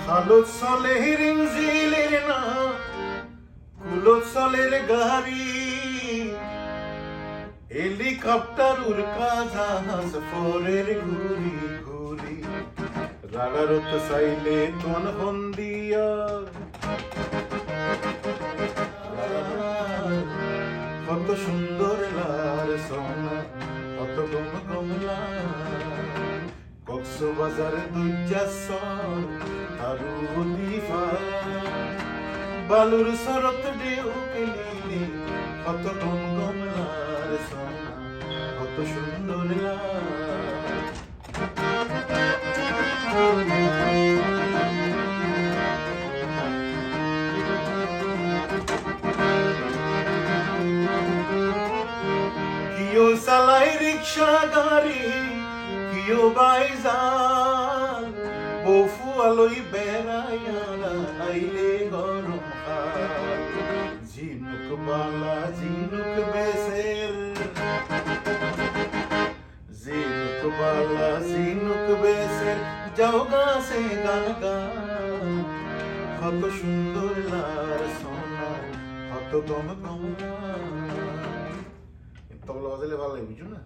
খালত চলে হিরিঞ্জিলের না কুলত চলের গাড়ি হেলিকপ্টার উড়কা জাহাজ ফরের ঘুরি ঘুরি রাগারত চাইলে তোন হন্দিয়া কত সুন্দর লার সোনা কত গম গমলা কক্সবাজার দুর্যাসন আরু দিফা বালুর সরত ঢেউ কেলিলে কত গম গমলার সোনা কত সুন্দর লার কিও চালাই রিক্সা গাড়ি কিও বাইজাল বফু আলই বেড়াইয়ারা আইলে গরম হাল ঝিনুক বালা ঝিনুক বেসের ঝিনুক বালা ঝিনুক বেসের যাও গাছে গান গান কত সুন্দর লার সোনা কত গম গম তবলা বাজালে ভালো লাগে বুঝছো না।